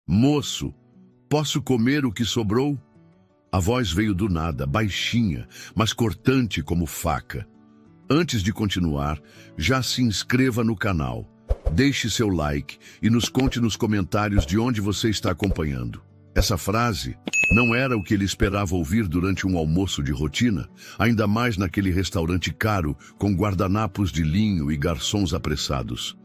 Moço, posso comer o que sobrou? A voz veio do nada, baixinha, mas cortante como faca. Antes de continuar, já se inscreva no canal, deixe seu like e nos conte nos comentários de onde você está acompanhando. Essa frase não era o que ele esperava ouvir durante um almoço de rotina, ainda mais naquele restaurante caro com guardanapos de linho e garçons apressados.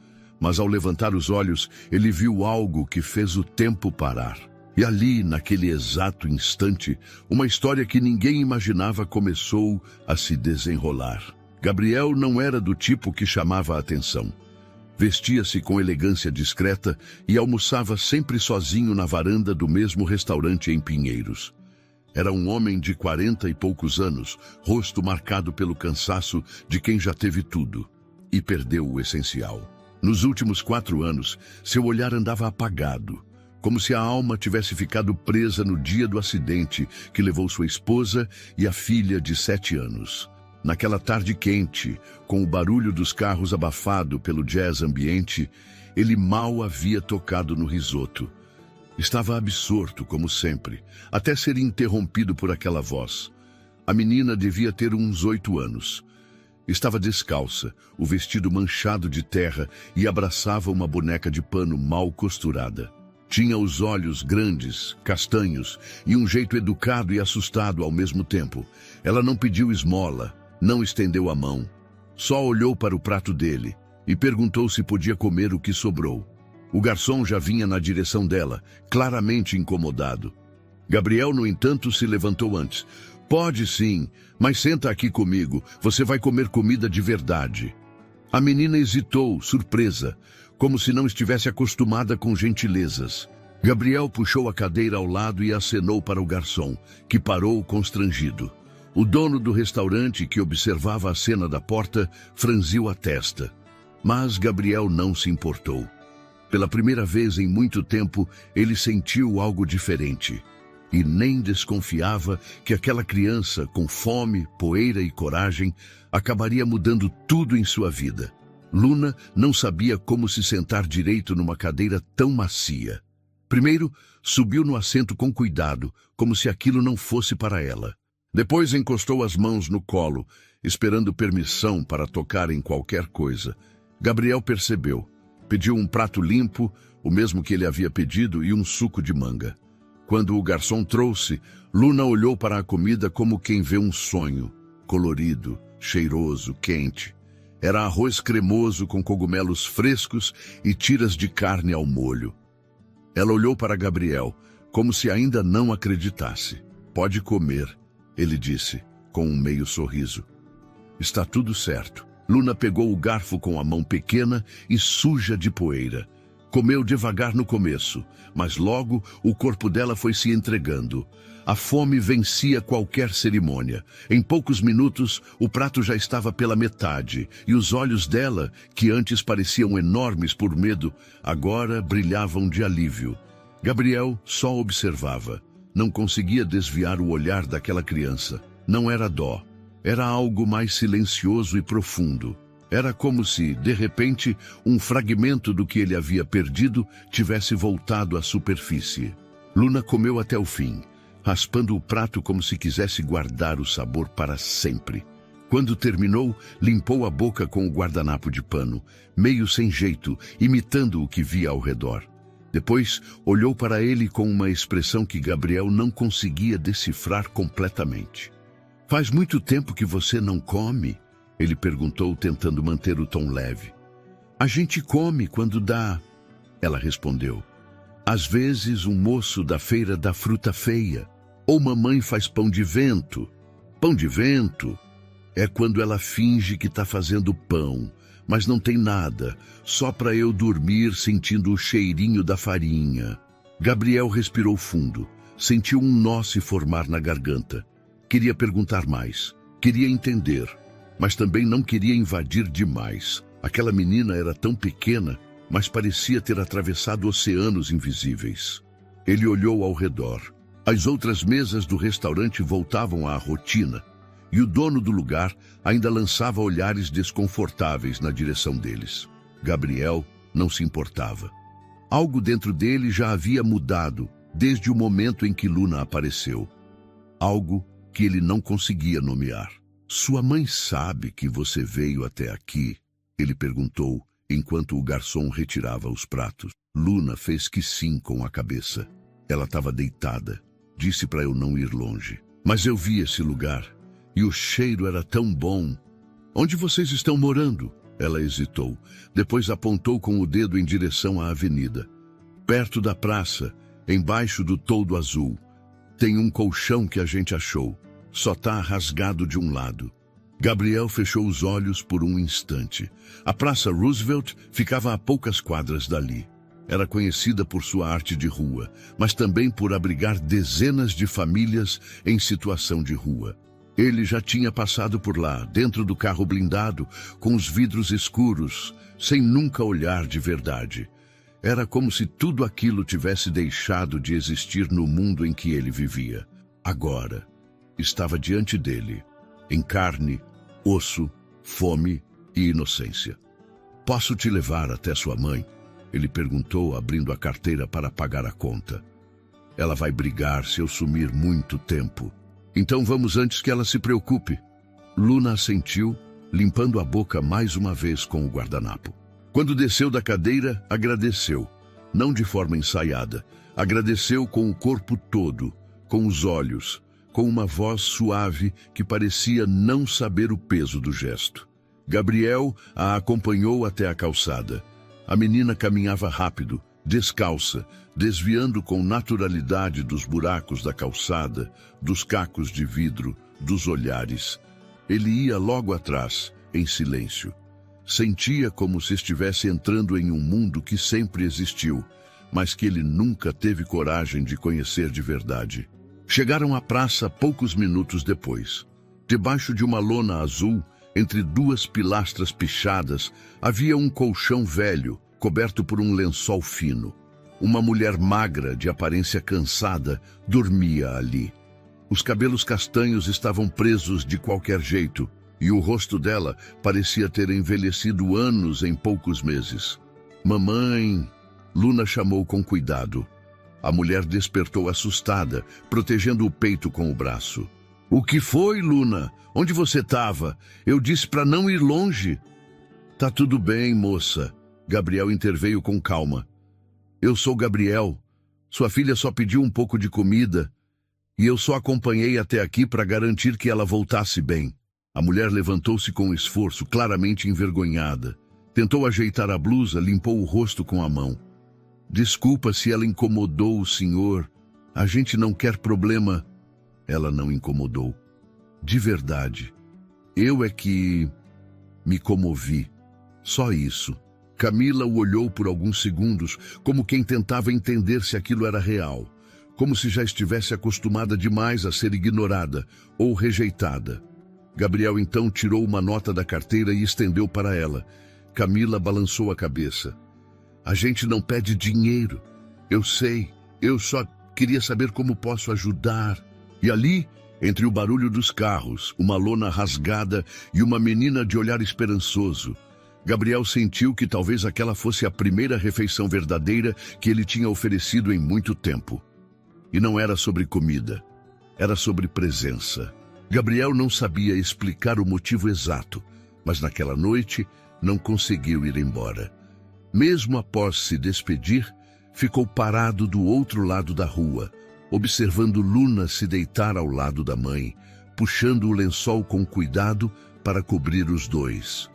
Mas ao levantar os olhos, ele viu algo que fez o tempo parar. E ali, naquele exato instante, uma história que ninguém imaginava começou a se desenrolar. Gabriel não era do tipo que chamava a atenção. Vestia-se com elegância discreta e almoçava sempre sozinho na varanda do mesmo restaurante em Pinheiros. Era um homem de 40 e poucos anos, rosto marcado pelo cansaço de quem já teve tudo e perdeu o essencial. Nos últimos 4 anos, seu olhar andava apagado, como se a alma tivesse ficado presa no dia do acidente que levou sua esposa e a filha de 7 anos. Naquela tarde quente, com o barulho dos carros abafado pelo jazz ambiente, ele mal havia tocado no risoto. Estava absorto, como sempre, até ser interrompido por aquela voz. A menina devia ter uns 8 anos. Estava descalça, o vestido manchado de terra, e abraçava uma boneca de pano mal costurada. Tinha os olhos grandes, castanhos, e um jeito educado e assustado ao mesmo tempo. Ela não pediu esmola, não estendeu a mão. Só olhou para o prato dele e perguntou se podia comer o que sobrou. O garçom já vinha na direção dela, claramente incomodado. Gabriel, no entanto, se levantou antes. Pode sim, mas senta aqui comigo, você vai comer comida de verdade. A menina hesitou, surpresa, como se não estivesse acostumada com gentilezas. Gabriel puxou a cadeira ao lado e acenou para o garçom, que parou constrangido. O dono do restaurante, que observava a cena da porta, franziu a testa. Mas Gabriel não se importou. Pela primeira vez em muito tempo, ele sentiu algo diferente. E nem desconfiava que aquela criança, com fome, poeira e coragem, acabaria mudando tudo em sua vida. Luna não sabia como se sentar direito numa cadeira tão macia. Primeiro, subiu no assento com cuidado, como se aquilo não fosse para ela. Depois encostou as mãos no colo, esperando permissão para tocar em qualquer coisa. Gabriel percebeu. Pediu um prato limpo, o mesmo que ele havia pedido, e um suco de manga. Quando o garçom trouxe, Luna olhou para a comida como quem vê um sonho. Colorido, cheiroso, quente. Era arroz cremoso com cogumelos frescos e tiras de carne ao molho. Ela olhou para Gabriel, como se ainda não acreditasse. Pode comer, ele disse, com um meio sorriso. Está tudo certo. Luna pegou o garfo com a mão pequena e suja de poeira. Comeu devagar no começo, mas logo o corpo dela foi se entregando. A fome vencia qualquer cerimônia. Em poucos minutos, o prato já estava pela metade, e os olhos dela, que antes pareciam enormes por medo, agora brilhavam de alívio. Gabriel só observava. Não conseguia desviar o olhar daquela criança. Não era dó. Era algo mais silencioso e profundo. Era como se, de repente, um fragmento do que ele havia perdido tivesse voltado à superfície. Luna comeu até o fim, raspando o prato como se quisesse guardar o sabor para sempre. Quando terminou, limpou a boca com o guardanapo de pano, meio sem jeito, imitando o que via ao redor. Depois, olhou para ele com uma expressão que Gabriel não conseguia decifrar completamente. Faz muito tempo que você não come? Ele perguntou, tentando manter o tom leve. A gente come quando dá. Ela respondeu. Às vezes um moço da feira dá fruta feia. Ou mamãe faz pão de vento. Pão de vento é quando ela finge que está fazendo pão, mas não tem nada, só para eu dormir sentindo o cheirinho da farinha. Gabriel respirou fundo, sentiu um nó se formar na garganta. Queria perguntar mais, queria entender, mas também não queria invadir demais. Aquela menina era tão pequena, mas parecia ter atravessado oceanos invisíveis. Ele olhou ao redor. As outras mesas do restaurante voltavam à rotina, e o dono do lugar ainda lançava olhares desconfortáveis na direção deles. Gabriel não se importava. Algo dentro dele já havia mudado desde o momento em que Luna apareceu. Algo que ele não conseguia nomear. Sua mãe sabe que você veio até aqui? Ele perguntou, enquanto o garçom retirava os pratos. Luna fez que sim com a cabeça. Ela estava deitada. Disse para eu não ir longe. Mas eu vi esse lugar, e o cheiro era tão bom. Onde vocês estão morando? Ela hesitou. Depois apontou com o dedo em direção à avenida. Perto da praça, embaixo do toldo azul. Tem um colchão que a gente achou. Só tá rasgado de um lado. Gabriel fechou os olhos por um instante. A Praça Roosevelt ficava a poucas quadras dali. Era conhecida por sua arte de rua, mas também por abrigar dezenas de famílias em situação de rua. Ele já tinha passado por lá, dentro do carro blindado, com os vidros escuros, sem nunca olhar de verdade. Era como se tudo aquilo tivesse deixado de existir no mundo em que ele vivia. Agora, estava diante dele, em carne, osso, fome e inocência. Posso te levar até sua mãe? Ele perguntou, abrindo a carteira para pagar a conta. Ela vai brigar se eu sumir muito tempo. Então vamos antes que ela se preocupe. Luna assentiu, limpando a boca mais uma vez com o guardanapo. Quando desceu da cadeira, agradeceu. Não de forma ensaiada. Agradeceu com o corpo todo, com os olhos, com uma voz suave que parecia não saber o peso do gesto. Gabriel a acompanhou até a calçada. A menina caminhava rápido, descalça, desviando com naturalidade dos buracos da calçada, dos cacos de vidro, dos olhares. Ele ia logo atrás, em silêncio. Sentia como se estivesse entrando em um mundo que sempre existiu, mas que ele nunca teve coragem de conhecer de verdade. Chegaram à praça poucos minutos depois. Debaixo de uma lona azul, entre duas pilastras pichadas, havia um colchão velho, coberto por um lençol fino. Uma mulher magra, de aparência cansada, dormia ali. Os cabelos castanhos estavam presos de qualquer jeito, e o rosto dela parecia ter envelhecido anos em poucos meses. Mamãe! Luna chamou com cuidado. A mulher despertou assustada, protegendo o peito com o braço. O que foi, Luna? Onde você estava? Eu disse para não ir longe. Tá tudo bem, moça. Gabriel interveio com calma. Eu sou Gabriel. Sua filha só pediu um pouco de comida. E eu só acompanhei até aqui para garantir que ela voltasse bem. A mulher levantou-se com esforço, claramente envergonhada. Tentou ajeitar a blusa, limpou o rosto com a mão. Desculpa se ela incomodou o senhor. A gente não quer problema. Ela não incomodou. De verdade. Eu é que me comovi. Só isso. Camila o olhou por alguns segundos, como quem tentava entender se aquilo era real. Como se já estivesse acostumada demais a ser ignorada ou rejeitada. Gabriel então tirou uma nota da carteira e estendeu para ela. Camila balançou a cabeça. A gente não pede dinheiro. Eu sei. Eu só queria saber como posso ajudar. E ali, entre o barulho dos carros, uma lona rasgada e uma menina de olhar esperançoso, Gabriel sentiu que talvez aquela fosse a primeira refeição verdadeira que ele tinha oferecido em muito tempo. E não era sobre comida. Era sobre presença. Gabriel não sabia explicar o motivo exato, mas naquela noite não conseguiu ir embora. Mesmo após se despedir, ficou parado do outro lado da rua, observando Luna se deitar ao lado da mãe, puxando o lençol com cuidado para cobrir os dois.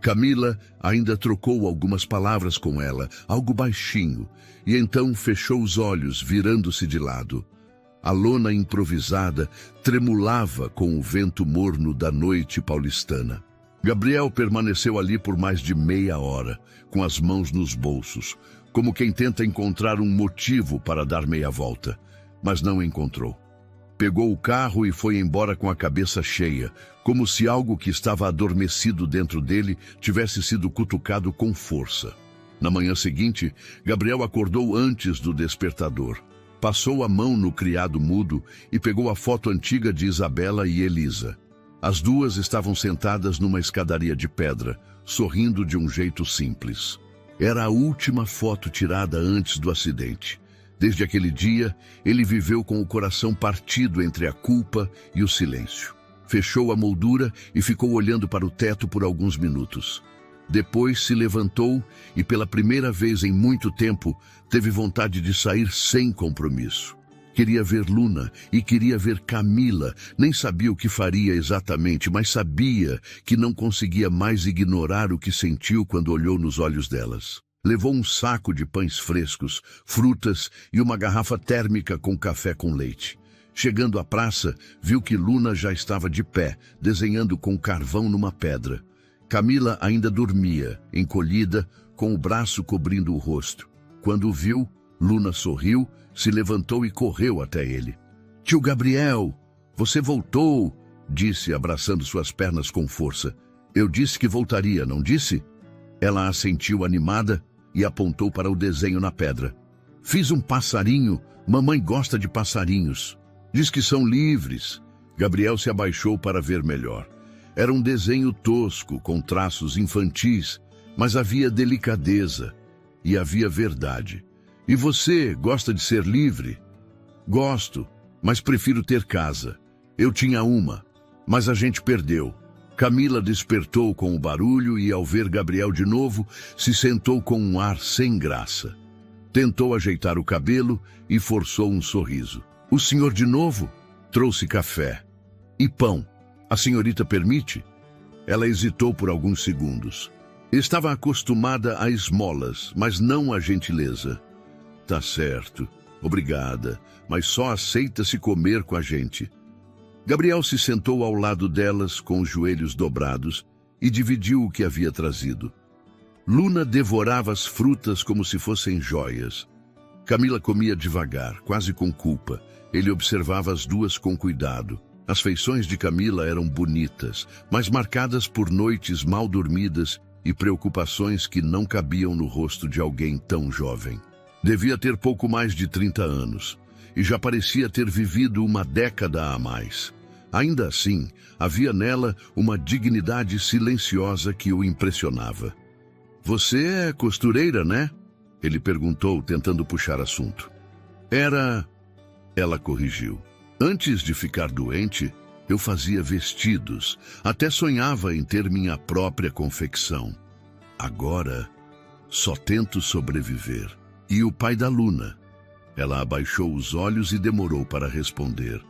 Camila ainda trocou algumas palavras com ela, algo baixinho, e então fechou os olhos, virando-se de lado. A lona improvisada tremulava com o vento morno da noite paulistana. Gabriel permaneceu ali por mais de meia hora, com as mãos nos bolsos, como quem tenta encontrar um motivo para dar meia volta, mas não encontrou. Pegou o carro e foi embora com a cabeça cheia, como se algo que estava adormecido dentro dele tivesse sido cutucado com força. Na manhã seguinte, Gabriel acordou antes do despertador. Passou a mão no criado mudo e pegou a foto antiga de Isabela e Elisa. As duas estavam sentadas numa escadaria de pedra, sorrindo de um jeito simples. Era a última foto tirada antes do acidente. Desde aquele dia, ele viveu com o coração partido entre a culpa e o silêncio. Fechou a moldura e ficou olhando para o teto por alguns minutos. Depois se levantou e, pela primeira vez em muito tempo, teve vontade de sair sem compromisso. Queria ver Luna e queria ver Camila. Nem sabia o que faria exatamente, mas sabia que não conseguia mais ignorar o que sentiu quando olhou nos olhos delas. Levou um saco de pães frescos, frutas e uma garrafa térmica com café com leite. Chegando à praça, viu que Luna já estava de pé, desenhando com carvão numa pedra. Camila ainda dormia, encolhida, com o braço cobrindo o rosto. Quando o viu, Luna sorriu, se levantou e correu até ele. "Tio Gabriel, você voltou", disse, abraçando suas pernas com força. "Eu disse que voltaria, não disse?" Ela assentiu animada e apontou para o desenho na pedra. "Fiz um passarinho. Mamãe gosta de passarinhos. Diz que são livres." Gabriel se abaixou para ver melhor. Era um desenho tosco, com traços infantis, mas havia delicadeza e havia verdade. "E você gosta de ser livre?" "Gosto, mas prefiro ter casa. Eu tinha uma, mas a gente perdeu." Camila despertou com o barulho e, ao ver Gabriel de novo, se sentou com um ar sem graça. Tentou ajeitar o cabelo e forçou um sorriso. "O senhor de novo?" "Trouxe café. E pão. A senhorita permite?" Ela hesitou por alguns segundos. Estava acostumada a esmolas, mas não a gentileza. "Tá certo. Obrigada, mas só aceita se comer com a gente." Gabriel se sentou ao lado delas com os joelhos dobrados e dividiu o que havia trazido. Luna devorava as frutas como se fossem joias. Camila comia devagar, quase com culpa. Ele observava as duas com cuidado. As feições de Camila eram bonitas, mas marcadas por noites mal dormidas e preocupações que não cabiam no rosto de alguém tão jovem. Devia ter pouco mais de 30 anos, e já parecia ter vivido uma década a mais. Ainda assim, havia nela uma dignidade silenciosa que o impressionava. "Você é costureira, né?" ele perguntou, tentando puxar assunto. "Era..." Ela corrigiu. "Antes de ficar doente, eu fazia vestidos, até sonhava em ter minha própria confecção. Agora, só tento sobreviver." "E o pai da Luna?" Ela abaixou os olhos e demorou para responder.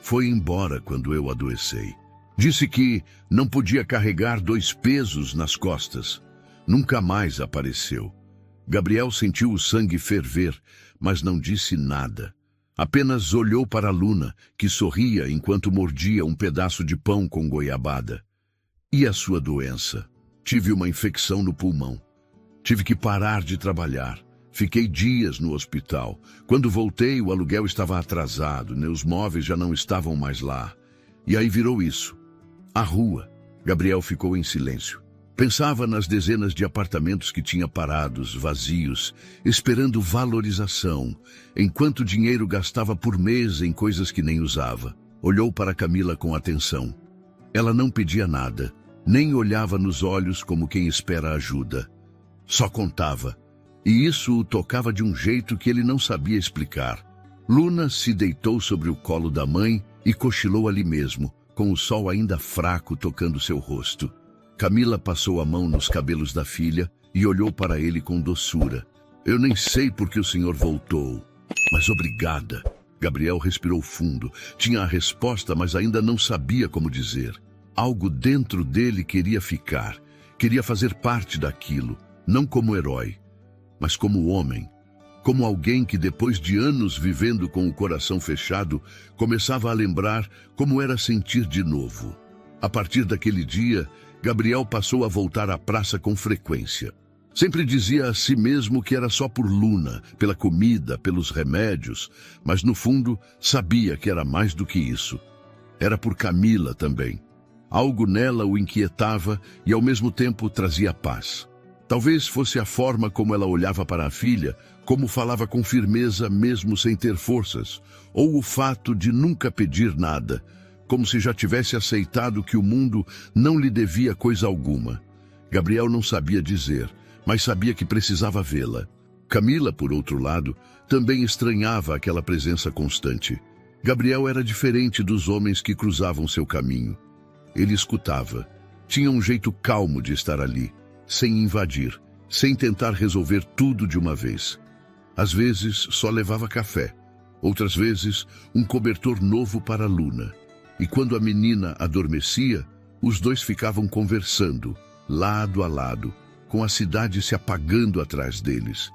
"Foi embora quando eu adoecei. Disse que não podia carregar 2 pesos nas costas. Nunca mais apareceu." Gabriel sentiu o sangue ferver, mas não disse nada. Apenas olhou para Luna, que sorria enquanto mordia um pedaço de pão com goiabada. "E a sua doença?" "Tive uma infecção no pulmão. Tive que parar de trabalhar. Fiquei dias no hospital. Quando voltei, o aluguel estava atrasado, meus móveis já não estavam mais lá. E aí virou isso. A rua." Gabriel ficou em silêncio. Pensava nas dezenas de apartamentos que tinha parados, vazios, esperando valorização, enquanto dinheiro gastava por mês em coisas que nem usava. Olhou para Camila com atenção. Ela não pedia nada, nem olhava nos olhos como quem espera ajuda. Só contava. E isso o tocava de um jeito que ele não sabia explicar. Luna se deitou sobre o colo da mãe e cochilou ali mesmo, com o sol ainda fraco tocando seu rosto. Camila passou a mão nos cabelos da filha e olhou para ele com doçura. "Eu nem sei por que o senhor voltou, mas obrigada." Gabriel respirou fundo. Tinha a resposta, mas ainda não sabia como dizer. Algo dentro dele queria ficar, queria fazer parte daquilo, não como herói, mas como homem, como alguém que depois de anos vivendo com o coração fechado, começava a lembrar como era sentir de novo. A partir daquele dia, Gabriel passou a voltar à praça com frequência. Sempre dizia a si mesmo que era só por Luna, pela comida, pelos remédios, mas no fundo sabia que era mais do que isso. Era por Camila também. Algo nela o inquietava e ao mesmo tempo trazia paz. Talvez fosse a forma como ela olhava para a filha, como falava com firmeza mesmo sem ter forças, ou o fato de nunca pedir nada, como se já tivesse aceitado que o mundo não lhe devia coisa alguma. Gabriel não sabia dizer, mas sabia que precisava vê-la. Camila, por outro lado, também estranhava aquela presença constante. Gabriel era diferente dos homens que cruzavam seu caminho. Ele escutava. Tinha um jeito calmo de estar ali, sem invadir, sem tentar resolver tudo de uma vez. Às vezes, só levava café. Outras vezes, um cobertor novo para Luna. E quando a menina adormecia, os dois ficavam conversando, lado a lado, com a cidade se apagando atrás deles.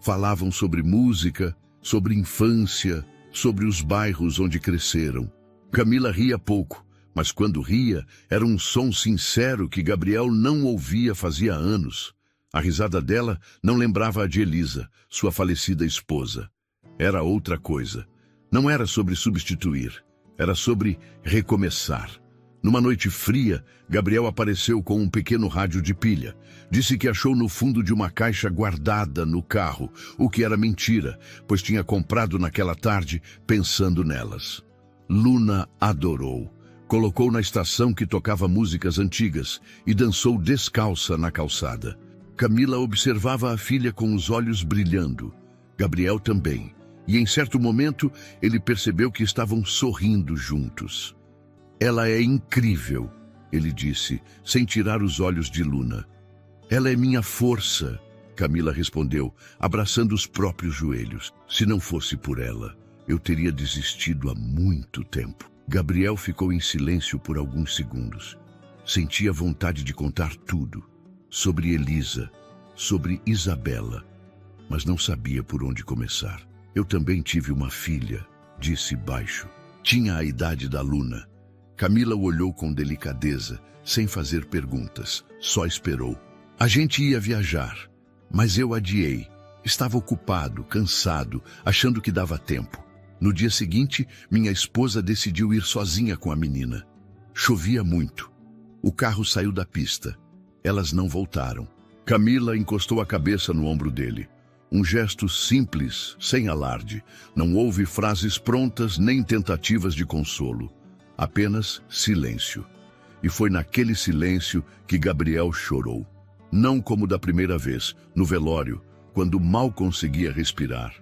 Falavam sobre música, sobre infância, sobre os bairros onde cresceram. Camila ria pouco, mas quando ria, era um som sincero que Gabriel não ouvia fazia anos. A risada dela não lembrava a de Elisa, sua falecida esposa. Era outra coisa. Não era sobre substituir, era sobre recomeçar. Numa noite fria, Gabriel apareceu com um pequeno rádio de pilha. Disse que achou no fundo de uma caixa guardada no carro, o que era mentira, pois tinha comprado naquela tarde pensando nelas. Luna adorou. Colocou na estação que tocava músicas antigas e dançou descalça na calçada. Camila observava a filha com os olhos brilhando. Gabriel também. E em certo momento, ele percebeu que estavam sorrindo juntos. Ela é incrível, ele disse, sem tirar os olhos de Luna. Ela é minha força, Camila respondeu, abraçando os próprios joelhos. Se não fosse por ela, eu teria desistido há muito tempo. Gabriel ficou em silêncio por alguns segundos. Sentia vontade de contar tudo. Sobre Elisa, sobre Isabela, mas não sabia por onde começar. Eu também tive uma filha, disse baixo. Tinha a idade da Luna. Camila o olhou com delicadeza, sem fazer perguntas. Só esperou. A gente ia viajar, mas eu adiei. Estava ocupado, cansado, achando que dava tempo. No dia seguinte, minha esposa decidiu ir sozinha com a menina. Chovia muito. O carro saiu da pista. Elas não voltaram. Camila encostou a cabeça no ombro dele. Um gesto simples, sem alarde. Não houve frases prontas nem tentativas de consolo. Apenas silêncio. E foi naquele silêncio que Gabriel chorou. Não como da primeira vez, no velório, quando mal conseguia respirar.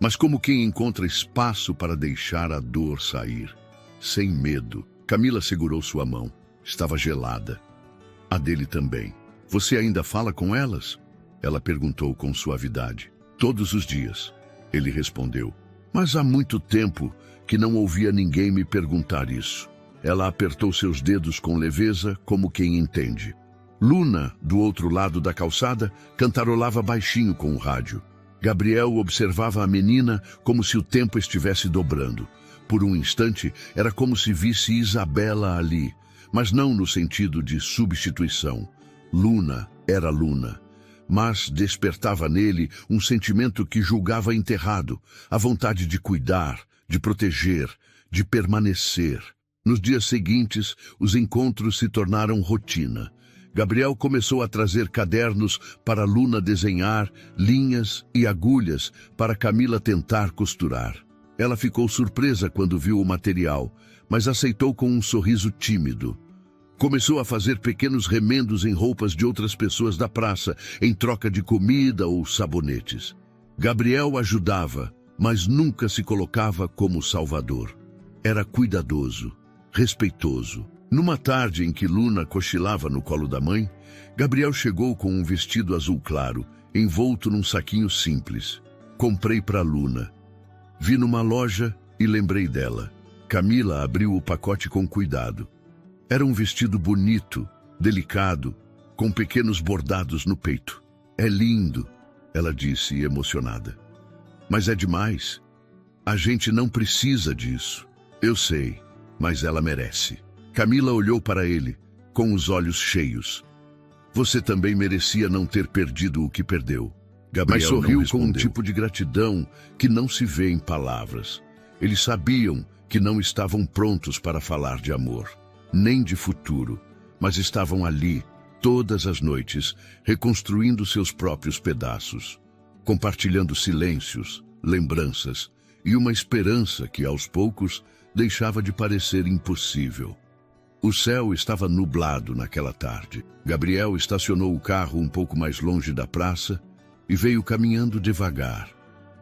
Mas como quem encontra espaço para deixar a dor sair. Sem medo. Camila segurou sua mão. Estava gelada. A dele também. Você ainda fala com elas? Ela perguntou com suavidade. Todos os dias. Ele respondeu. Mas há muito tempo que não ouvia ninguém me perguntar isso. Ela apertou seus dedos com leveza, como quem entende. Luna, do outro lado da calçada, cantarolava baixinho com o rádio. Gabriel observava a menina como se o tempo estivesse dobrando. Por um instante, era como se visse Isabela ali, mas não no sentido de substituição. Luna era Luna, mas despertava nele um sentimento que julgava enterrado, a vontade de cuidar, de proteger, de permanecer. Nos dias seguintes, os encontros se tornaram rotina. Gabriel começou a trazer cadernos para Luna desenhar, linhas e agulhas para Camila tentar costurar. Ela ficou surpresa quando viu o material, mas aceitou com um sorriso tímido. Começou a fazer pequenos remendos em roupas de outras pessoas da praça, em troca de comida ou sabonetes. Gabriel ajudava, mas nunca se colocava como salvador. Era cuidadoso, respeitoso. Numa tarde em que Luna cochilava no colo da mãe, Gabriel chegou com um vestido azul claro, envolto num saquinho simples. Comprei para Luna. Vi numa loja e lembrei dela. Camila abriu o pacote com cuidado. Era um vestido bonito, delicado, com pequenos bordados no peito. É lindo, ela disse, emocionada. Mas é demais. A gente não precisa disso. Eu sei, mas ela merece. Camila olhou para ele, com os olhos cheios. Você também merecia não ter perdido o que perdeu. Gabriel mas sorriu com um tipo de gratidão que não se vê em palavras. Eles sabiam que não estavam prontos para falar de amor, nem de futuro, mas estavam ali, todas as noites, reconstruindo seus próprios pedaços, compartilhando silêncios, lembranças e uma esperança que, aos poucos, deixava de parecer impossível. O céu estava nublado naquela tarde. Gabriel estacionou o carro um pouco mais longe da praça e veio caminhando devagar,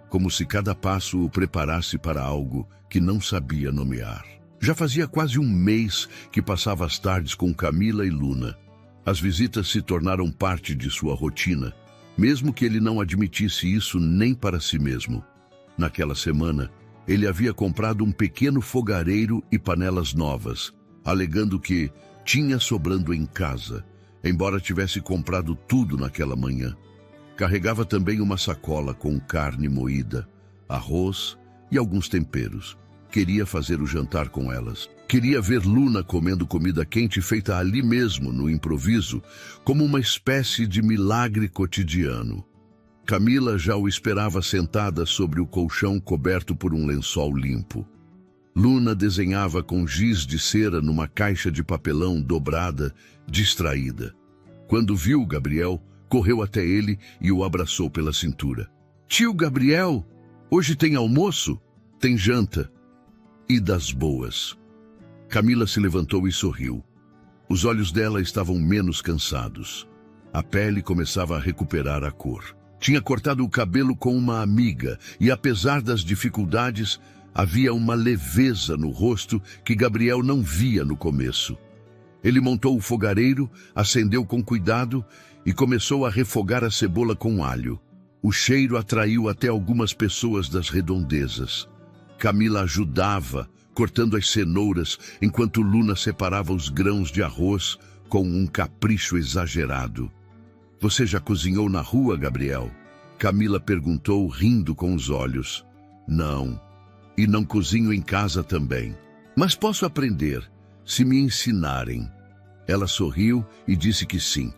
como se cada passo o preparasse para algo que não sabia nomear. Já fazia quase um mês que passava as tardes com Camila e Luna. As visitas se tornaram parte de sua rotina, mesmo que ele não admitisse isso nem para si mesmo. Naquela semana, ele havia comprado um pequeno fogareiro e panelas novas, alegando que tinha sobrando em casa, embora tivesse comprado tudo naquela manhã. Carregava também uma sacola com carne moída, arroz e alguns temperos. Queria fazer o jantar com elas. Queria ver Luna comendo comida quente feita ali mesmo, no improviso, como uma espécie de milagre cotidiano. Camila já o esperava sentada sobre o colchão coberto por um lençol limpo. Luna desenhava com giz de cera numa caixa de papelão dobrada, distraída. Quando viu Gabriel, correu até ele e o abraçou pela cintura. Tio Gabriel, hoje tem almoço? Tem janta. E das boas. Camila se levantou e sorriu. Os olhos dela estavam menos cansados. A pele começava a recuperar a cor. Tinha cortado o cabelo com uma amiga e, apesar das dificuldades, havia uma leveza no rosto que Gabriel não via no começo. Ele montou o fogareiro, acendeu com cuidado e começou a refogar a cebola com alho. O cheiro atraiu até algumas pessoas das redondezas. Camila ajudava, cortando as cenouras, enquanto Luna separava os grãos de arroz com um capricho exagerado. Você já cozinhou na rua, Gabriel? Camila perguntou, rindo com os olhos. Não. E não cozinho em casa também. Mas posso aprender, se me ensinarem. Ela sorriu e disse que sim.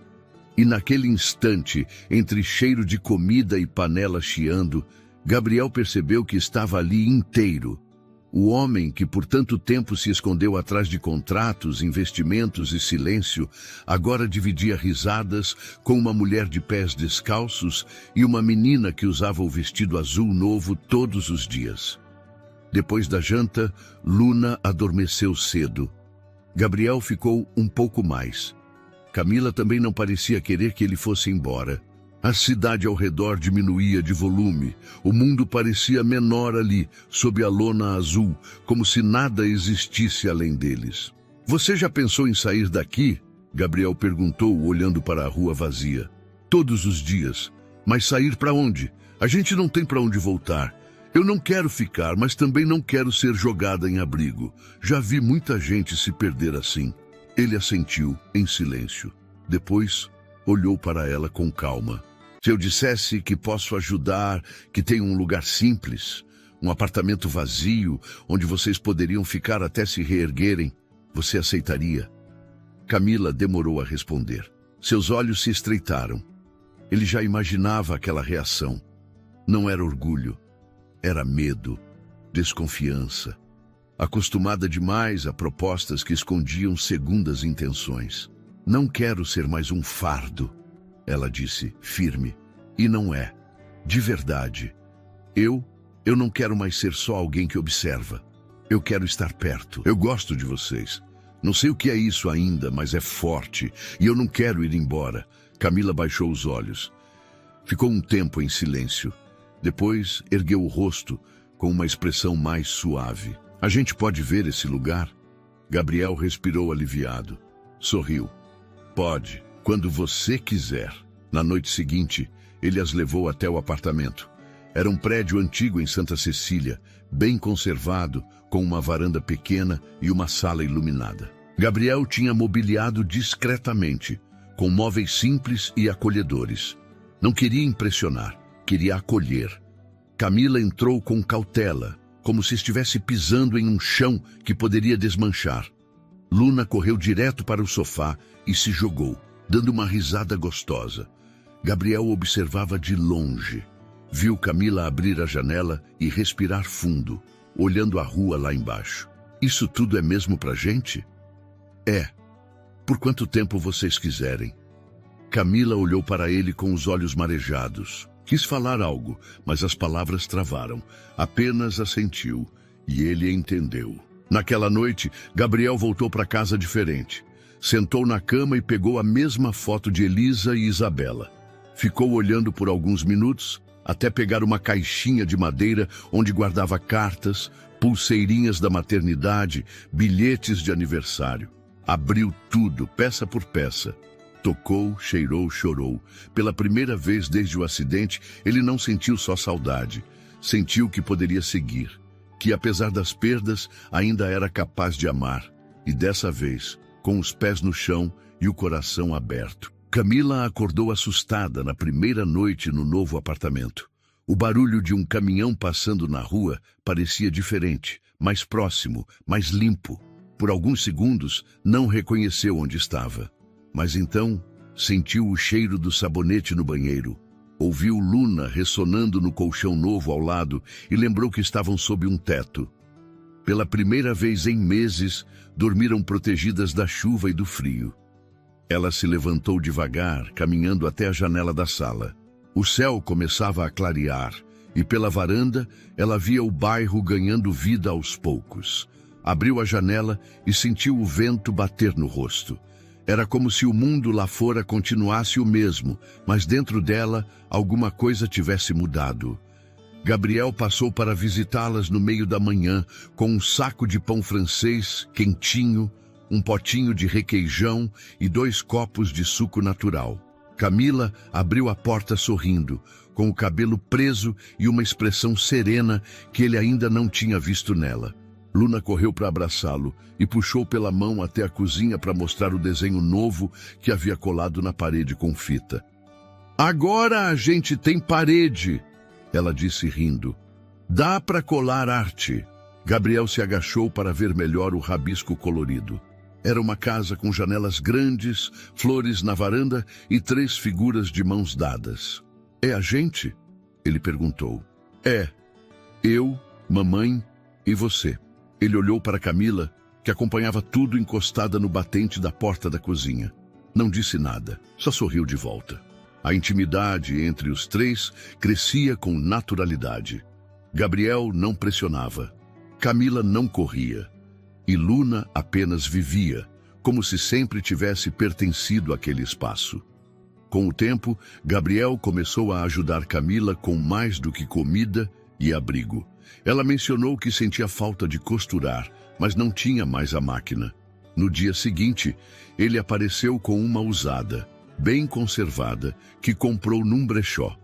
E naquele instante, entre cheiro de comida e panela chiando, Gabriel percebeu que estava ali inteiro. O homem que por tanto tempo se escondeu atrás de contratos, investimentos e silêncio, agora dividia risadas com uma mulher de pés descalços e uma menina que usava o vestido azul novo todos os dias. Depois da janta, Luna adormeceu cedo. Gabriel ficou um pouco mais. Camila também não parecia querer que ele fosse embora. A cidade ao redor diminuía de volume. O mundo parecia menor ali, sob a lona azul, como se nada existisse além deles. Você já pensou em sair daqui? Gabriel perguntou, olhando para a rua vazia. Todos os dias. Mas sair para onde? A gente não tem para onde voltar. Eu não quero ficar, mas também não quero ser jogada em abrigo. Já vi muita gente se perder assim. Ele assentiu, em silêncio. Depois, olhou para ela com calma. Se eu dissesse que posso ajudar, que tenho um lugar simples, um apartamento vazio, onde vocês poderiam ficar até se reerguerem, você aceitaria? Camila demorou a responder. Seus olhos se estreitaram. Ele já imaginava aquela reação. Não era orgulho. Era medo, desconfiança, acostumada demais a propostas que escondiam segundas intenções. Não quero ser mais um fardo, ela disse, firme. E não é. De verdade. Eu não quero mais ser só alguém que observa. Eu quero estar perto. Eu gosto de vocês. Não sei o que é isso ainda, mas é forte. E eu não quero ir embora. Camila baixou os olhos. Ficou um tempo em silêncio. Depois, ergueu o rosto com uma expressão mais suave. A gente pode ver esse lugar? Gabriel respirou aliviado. Sorriu. Pode, quando você quiser. Na noite seguinte, ele as levou até o apartamento. Era um prédio antigo em Santa Cecília, bem conservado, com uma varanda pequena e uma sala iluminada. Gabriel tinha mobiliado discretamente, com móveis simples e acolhedores. Não queria impressionar. Queria acolher. Camila entrou com cautela, como se estivesse pisando em um chão que poderia desmanchar. Luna correu direto para o sofá e se jogou, dando uma risada gostosa. Gabriel observava de longe. Viu Camila abrir a janela e respirar fundo, olhando a rua lá embaixo. Isso tudo é mesmo pra gente? É. Por quanto tempo vocês quiserem. Camila olhou para ele com os olhos marejados. Quis falar algo, mas as palavras travaram. Apenas assentiu, e ele entendeu. Naquela noite, Gabriel voltou para casa diferente. Sentou na cama e pegou a mesma foto de Elisa e Isabela. Ficou olhando por alguns minutos, até pegar uma caixinha de madeira onde guardava cartas, pulseirinhas da maternidade, bilhetes de aniversário. Abriu tudo, peça por peça. Tocou, cheirou, chorou. Pela primeira vez desde o acidente, ele não sentiu só saudade. Sentiu que poderia seguir, que apesar das perdas, ainda era capaz de amar. E dessa vez, com os pés no chão e o coração aberto. Camila acordou assustada na primeira noite no novo apartamento. O barulho de um caminhão passando na rua parecia diferente, mais próximo, mais limpo. Por alguns segundos, não reconheceu onde estava. Mas então, sentiu o cheiro do sabonete no banheiro. Ouviu Luna ressonando no colchão novo ao lado e lembrou que estavam sob um teto. Pela primeira vez em meses, dormiram protegidas da chuva e do frio. Ela se levantou devagar, caminhando até a janela da sala. O céu começava a clarear e pela varanda ela via o bairro ganhando vida aos poucos. Abriu a janela e sentiu o vento bater no rosto. Era como se o mundo lá fora continuasse o mesmo, mas dentro dela alguma coisa tivesse mudado. Gabriel passou para visitá-las no meio da manhã, com um saco de pão francês quentinho, um potinho de requeijão e 2 copos de suco natural. Camila abriu a porta sorrindo, com o cabelo preso e uma expressão serena que ele ainda não tinha visto nela. Luna correu para abraçá-lo e puxou pela mão até a cozinha para mostrar o desenho novo que havia colado na parede com fita. "Agora a gente tem parede", ela disse rindo. "Dá para colar arte." Gabriel se agachou para ver melhor o rabisco colorido. Era uma casa com janelas grandes, flores na varanda e 3 figuras de mãos dadas. "É a gente?" ele perguntou. "É. Eu, mamãe e você." Ele olhou para Camila, que acompanhava tudo encostada no batente da porta da cozinha. Não disse nada, só sorriu de volta. A intimidade entre os 3 crescia com naturalidade. Gabriel não pressionava. Camila não corria. E Luna apenas vivia, como se sempre tivesse pertencido àquele espaço. Com o tempo, Gabriel começou a ajudar Camila com mais do que comida e abrigo. Ela mencionou que sentia falta de costurar, mas não tinha mais a máquina. No dia seguinte, ele apareceu com uma usada, bem conservada, que comprou num brechó.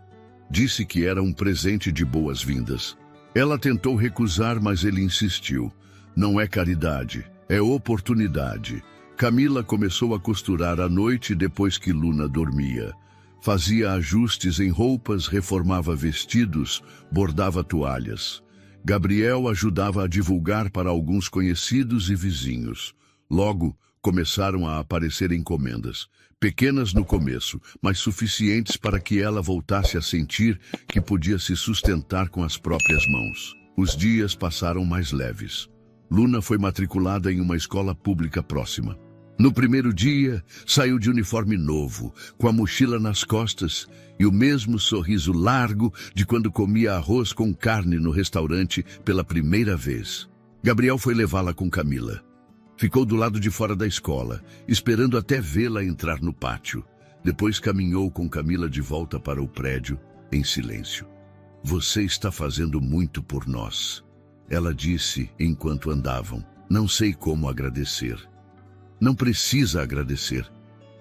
Disse que era um presente de boas-vindas. Ela tentou recusar, mas ele insistiu. "Não é caridade, é oportunidade." Camila começou a costurar à noite depois que Luna dormia. Fazia ajustes em roupas, reformava vestidos, bordava toalhas. Gabriel ajudava a divulgar para alguns conhecidos e vizinhos. Logo, começaram a aparecer encomendas. Pequenas no começo, mas suficientes para que ela voltasse a sentir que podia se sustentar com as próprias mãos. Os dias passaram mais leves. Luna foi matriculada em uma escola pública próxima. No primeiro dia, saiu de uniforme novo, com a mochila nas costas e o mesmo sorriso largo de quando comia arroz com carne no restaurante pela primeira vez. Gabriel foi levá-la com Camila. Ficou do lado de fora da escola, esperando até vê-la entrar no pátio. Depois caminhou com Camila de volta para o prédio, em silêncio. "Você está fazendo muito por nós", ela disse enquanto andavam. "Não sei como agradecer." "Não precisa agradecer.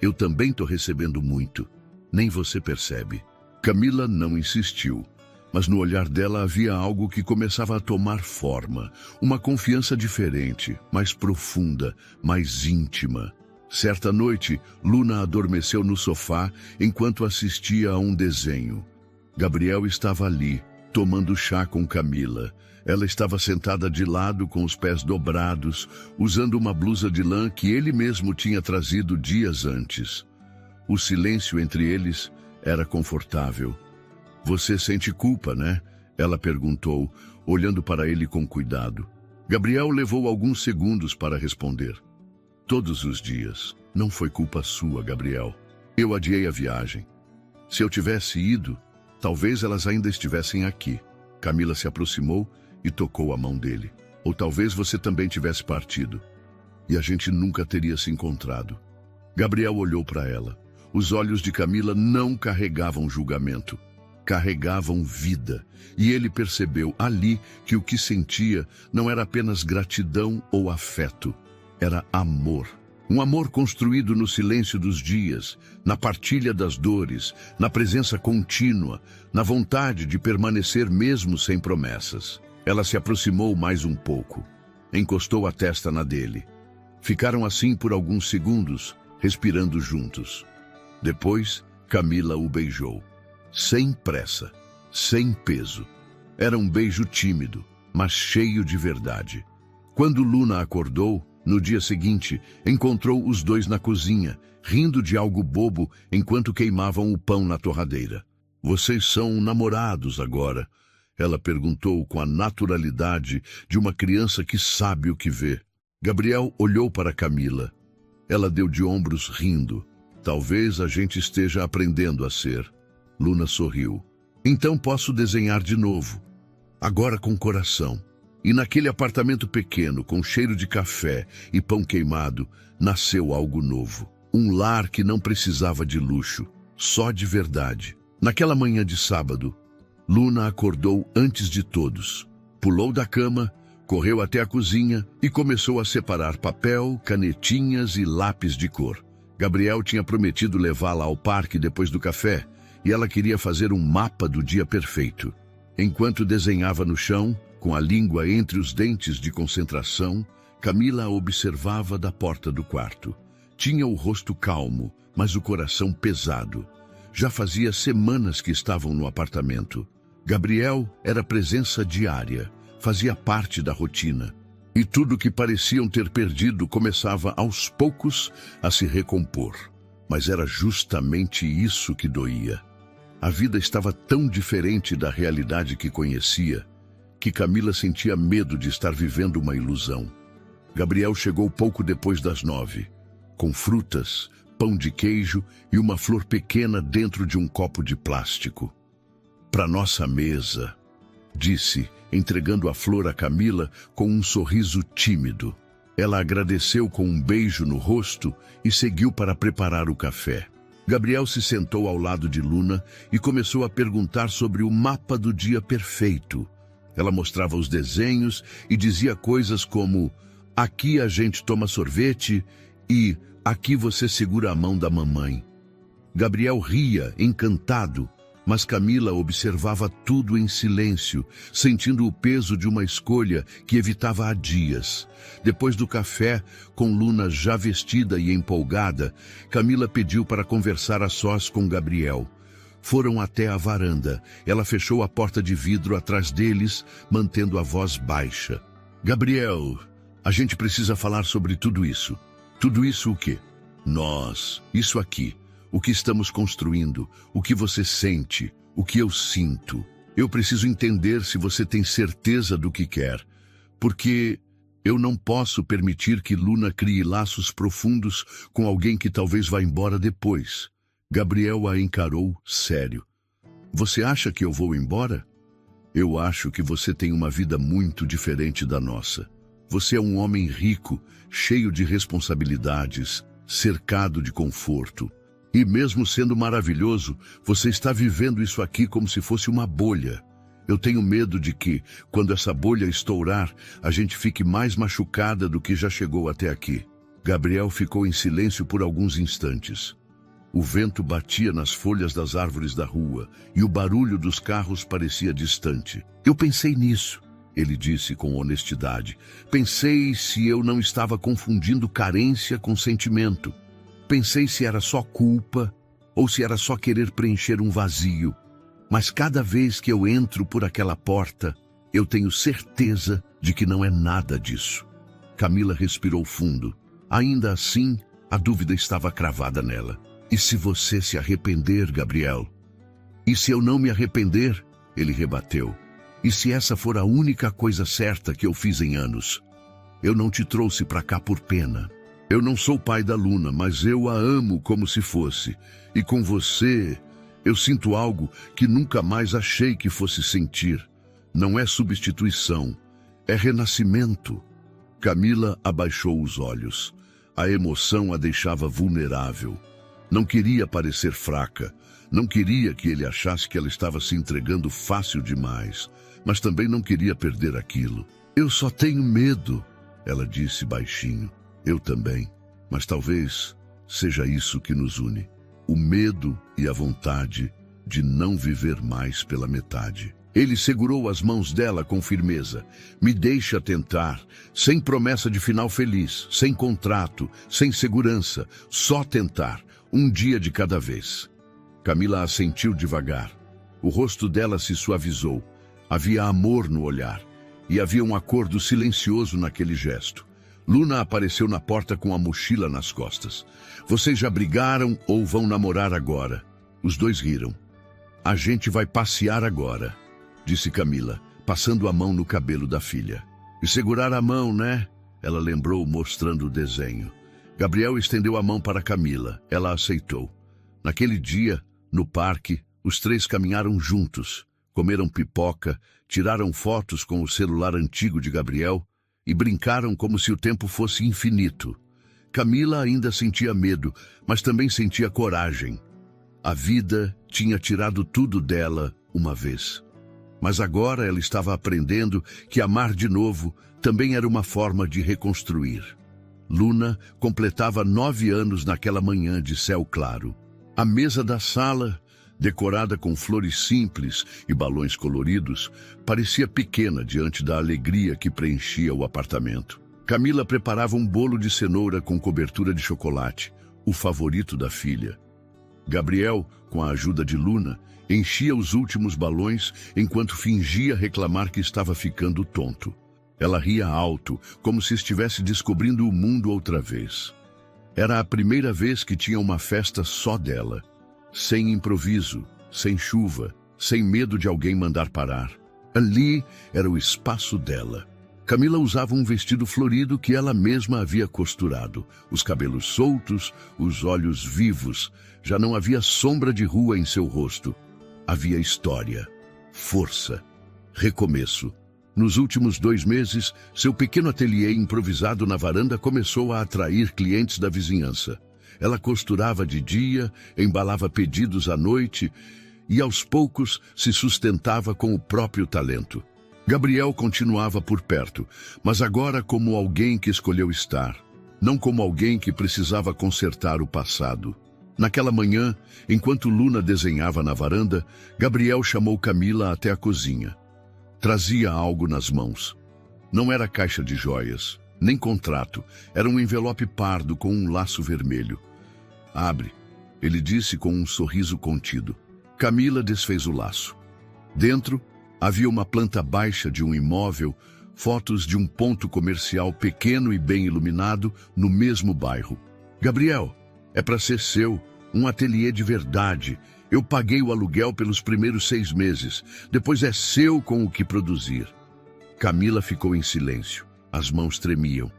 Eu também estou recebendo muito. Nem você percebe." Camila não insistiu, mas no olhar dela havia algo que começava a tomar forma. Uma confiança diferente, mais profunda, mais íntima. Certa noite, Luna adormeceu no sofá enquanto assistia a um desenho. Gabriel estava ali, tomando chá com Camila. Ela estava sentada de lado com os pés dobrados, usando uma blusa de lã que ele mesmo tinha trazido dias antes. O silêncio entre eles era confortável. "Você sente culpa, né?" ela perguntou, olhando para ele com cuidado. Gabriel levou alguns segundos para responder. "Todos os dias. Não foi culpa sua, Gabriel. Eu adiei a viagem. Se eu tivesse ido, talvez elas ainda estivessem aqui." Camila se aproximou e tocou a mão dele. Ou talvez você também tivesse partido. E a gente nunca teria se encontrado. Gabriel olhou para ela. Os olhos de Camila não carregavam julgamento. Carregavam vida. E ele percebeu ali que o que sentia não era apenas gratidão ou afeto. Era amor. Um amor construído no silêncio dos dias, na partilha das dores, na presença contínua, na vontade de permanecer mesmo sem promessas. Ela se aproximou mais um pouco. Encostou a testa na dele. Ficaram assim por alguns segundos, respirando juntos. Depois, Camila o beijou. Sem pressa, sem peso. Era um beijo tímido, mas cheio de verdade. Quando Luna acordou, no dia seguinte, encontrou os dois na cozinha, rindo de algo bobo enquanto queimavam o pão na torradeira. Vocês são namorados agora? Ela perguntou com a naturalidade de uma criança que sabe o que vê. Gabriel olhou para Camila. Ela deu de ombros rindo. Talvez a gente esteja aprendendo a ser. Luna sorriu. Então posso desenhar de novo. Agora com coração. E naquele apartamento pequeno, com cheiro de café e pão queimado, nasceu algo novo. Um lar que não precisava de luxo, só de verdade. Naquela manhã de sábado, Luna acordou antes de todos. Pulou da cama, correu até a cozinha e começou a separar papel, canetinhas e lápis de cor. Gabriel tinha prometido levá-la ao parque depois do café e ela queria fazer um mapa do dia perfeito. Enquanto desenhava no chão, com a língua entre os dentes de concentração, Camila a observava da porta do quarto. Tinha o rosto calmo, mas o coração pesado. Já fazia semanas que estavam no apartamento. Gabriel era presença diária, fazia parte da rotina. E tudo que pareciam ter perdido começava aos poucos a se recompor. Mas era justamente isso que doía. A vida estava tão diferente da realidade que conhecia, que Camila sentia medo de estar vivendo uma ilusão. Gabriel chegou pouco depois das 9, com frutas, pão de queijo e uma flor pequena dentro de um copo de plástico. "Para nossa mesa", disse, entregando a flor a Camila com um sorriso tímido. Ela agradeceu com um beijo no rosto e seguiu para preparar o café. Gabriel se sentou ao lado de Luna e começou a perguntar sobre o mapa do dia perfeito. Ela mostrava os desenhos e dizia coisas como: "Aqui a gente toma sorvete" e "Aqui você segura a mão da mamãe". Gabriel ria, encantado, mas Camila observava tudo em silêncio, sentindo o peso de uma escolha que evitava há dias. Depois do café, com Luna já vestida e empolgada, Camila pediu para conversar a sós com Gabriel. Foram até a varanda. Ela fechou a porta de vidro atrás deles, mantendo a voz baixa. "Gabriel, a gente precisa falar sobre tudo isso." "Tudo isso o quê?" "Nós, isso aqui. O que estamos construindo, o que você sente, o que eu sinto. Eu preciso entender se você tem certeza do que quer, porque eu não posso permitir que Luna crie laços profundos com alguém que talvez vá embora depois." Gabriel a encarou sério. "Você acha que eu vou embora? Eu acho que você tem uma vida muito diferente da nossa. Você é um homem rico, cheio de responsabilidades, cercado de conforto. E mesmo sendo maravilhoso, você está vivendo isso aqui como se fosse uma bolha. Eu tenho medo de que, quando essa bolha estourar, a gente fique mais machucada do que já chegou até aqui." Gabriel ficou em silêncio por alguns instantes. O vento batia nas folhas das árvores da rua e o barulho dos carros parecia distante. "Eu pensei nisso", ele disse com honestidade. "Pensei se eu não estava confundindo carência com sentimento. Pensei se era só culpa ou se era só querer preencher um vazio. Mas cada vez que eu entro por aquela porta, eu tenho certeza de que não é nada disso." Camila respirou fundo. Ainda assim, a dúvida estava cravada nela. "E se você se arrepender, Gabriel?" "E se eu não me arrepender?" ele rebateu. "E se essa for a única coisa certa que eu fiz em anos? Eu não te trouxe para cá por pena. Eu não sou pai da Luna, mas eu a amo como se fosse. E com você, eu sinto algo que nunca mais achei que fosse sentir. Não é substituição, É renascimento. Camila abaixou os olhos. A emoção a deixava vulnerável. Não queria parecer fraca. Não queria que ele achasse que ela estava se entregando fácil demais. Mas também não queria perder aquilo. Eu só tenho medo, ela disse baixinho. Eu também. Mas talvez seja isso que nos une. O medo e a vontade de não viver mais pela metade. Ele segurou as mãos dela com firmeza. Me deixa tentar, sem promessa de final feliz, sem contrato, sem segurança, só tentar, um dia de cada vez. Camila assentiu devagar. O rosto dela se suavizou. Havia amor no olhar, e havia um acordo silencioso naquele gesto. Luna apareceu na porta com a mochila nas costas. Vocês já brigaram ou vão namorar agora? Os dois riram. A gente vai passear agora, disse Camila, passando a mão no cabelo da filha. E segurar a mão, né? Ela lembrou, mostrando o desenho. Gabriel estendeu a mão para Camila. Ela aceitou. Naquele dia, no parque, os três caminharam juntos. Comeram pipoca, tiraram fotos com o celular antigo de Gabriel e brincaram como se o tempo fosse infinito. Camila ainda sentia medo, mas também sentia coragem. A vida tinha tirado tudo dela uma vez. Mas agora ela estava aprendendo que amar de novo também era uma forma de reconstruir. Luna completava 9 anos naquela manhã de céu claro. A mesa da sala, decorada com flores simples e balões coloridos, parecia pequena diante da alegria que preenchia o apartamento. Camila preparava um bolo de cenoura com cobertura de chocolate, o favorito da filha. Gabriel, com a ajuda de Luna, enchia os últimos balões enquanto fingia reclamar que estava ficando tonto. Ela ria alto, como se estivesse descobrindo o mundo outra vez. Era a primeira vez que tinha uma festa só dela. Sem improviso, sem chuva, sem medo de alguém mandar parar. Ali era o espaço dela. Camila usava um vestido florido que ela mesma havia costurado. Os cabelos soltos, os olhos vivos. Já não havia sombra de rua em seu rosto. Havia história, força, recomeço. Nos últimos 2 meses, seu pequeno ateliê improvisado na varanda começou a atrair clientes da vizinhança. Ela costurava de dia, embalava pedidos à noite e, aos poucos, se sustentava com o próprio talento. Gabriel continuava por perto, mas agora como alguém que escolheu estar, não como alguém que precisava consertar o passado. Naquela manhã, enquanto Luna desenhava na varanda, Gabriel chamou Camila até a cozinha. Trazia algo nas mãos. Não era caixa de joias, nem contrato. Era um envelope pardo com um laço vermelho. Abre, ele disse com um sorriso contido. Camila desfez o laço. Dentro, havia uma planta baixa de um imóvel, fotos de um ponto comercial pequeno e bem iluminado no mesmo bairro. Gabriel, é para ser seu, um ateliê de verdade. Eu paguei o aluguel pelos primeiros 6 meses. Depois é seu com o que produzir. Camila ficou em silêncio. As mãos tremiam.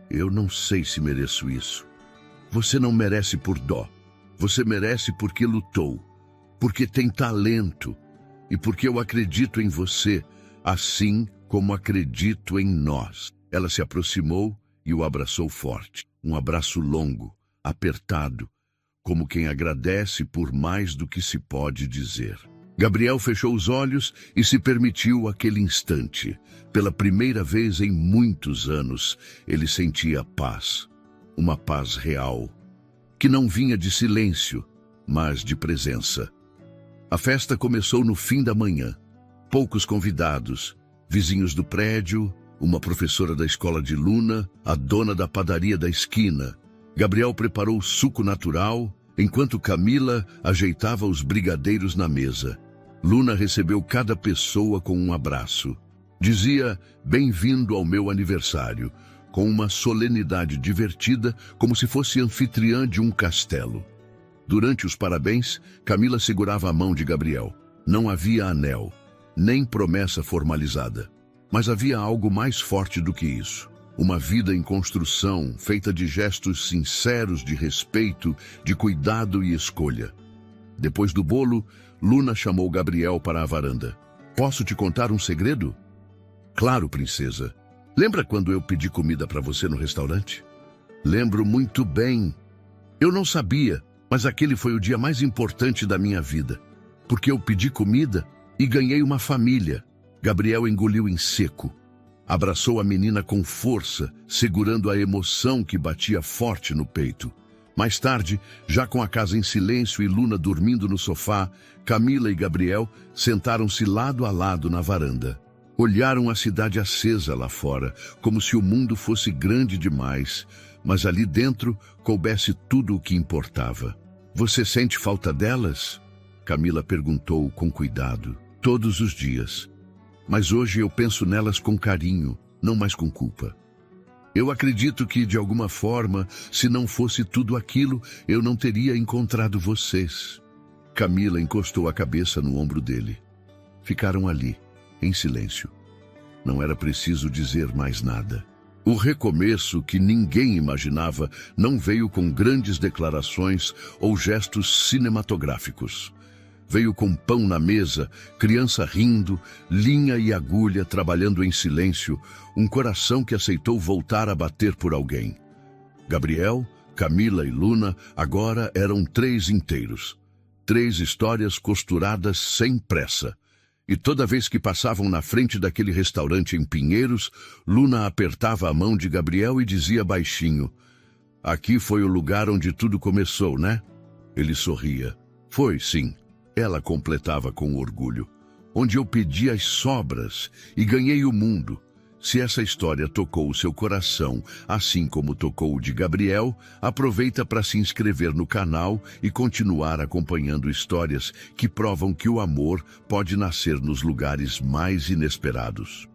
Eu não sei se mereço isso. Você não merece por dó. Você merece porque lutou. Porque tem talento. E porque eu acredito em você, assim como acredito em nós. Ela se aproximou e o abraçou forte. Um abraço longo, apertado, como quem agradece por mais do que se pode dizer. Gabriel fechou os olhos e se permitiu aquele instante. Pela primeira vez em muitos anos, ele sentia paz. Uma paz real, que não vinha de silêncio, mas de presença. A festa começou no fim da manhã. Poucos convidados, vizinhos do prédio, uma professora da escola de Luna, a dona da padaria da esquina. Gabriel preparou suco natural, enquanto Camila ajeitava os brigadeiros na mesa. Luna recebeu cada pessoa com um abraço. Dizia, bem-vindo ao meu aniversário, com uma solenidade divertida, como se fosse anfitriã de um castelo. Durante os parabéns, Camila segurava a mão de Gabriel. Não havia anel, nem promessa formalizada. Mas havia algo mais forte do que isso. Uma vida em construção, feita de gestos sinceros de respeito, de cuidado e escolha. Depois do bolo, Luna chamou Gabriel para a varanda. Posso te contar um segredo? Claro, princesa. Lembra quando eu pedi comida para você no restaurante? Lembro muito bem. Eu não sabia, mas aquele foi o dia mais importante da minha vida. Porque eu pedi comida e ganhei uma família. Gabriel engoliu em seco. Abraçou a menina com força, segurando a emoção que batia forte no peito. Mais tarde, já com a casa em silêncio e Luna dormindo no sofá, Camila e Gabriel sentaram-se lado a lado na varanda. Olharam a cidade acesa lá fora, como se o mundo fosse grande demais, mas ali dentro coubesse tudo o que importava. Você sente falta delas? Camila perguntou com cuidado. Todos os dias. Mas hoje eu penso nelas com carinho, não mais com culpa. Eu acredito que, de alguma forma, se não fosse tudo aquilo, eu não teria encontrado vocês. Camila encostou a cabeça no ombro dele. Ficaram ali, em silêncio. Não era preciso dizer mais nada. O recomeço que ninguém imaginava não veio com grandes declarações ou gestos cinematográficos. Veio com pão na mesa, criança rindo, linha e agulha trabalhando em silêncio, um coração que aceitou voltar a bater por alguém. Gabriel, Camila e Luna agora eram 3 inteiros. 3 histórias costuradas sem pressa. E toda vez que passavam na frente daquele restaurante em Pinheiros, Luna apertava a mão de Gabriel e dizia baixinho: "Aqui foi o lugar onde tudo começou, né?" Ele sorria. "Foi, sim." Ela completava com orgulho. "Onde eu pedi as sobras e ganhei o mundo." Se essa história tocou o seu coração, assim como tocou o de Gabriel, aproveita para se inscrever no canal e continuar acompanhando histórias que provam que o amor pode nascer nos lugares mais inesperados.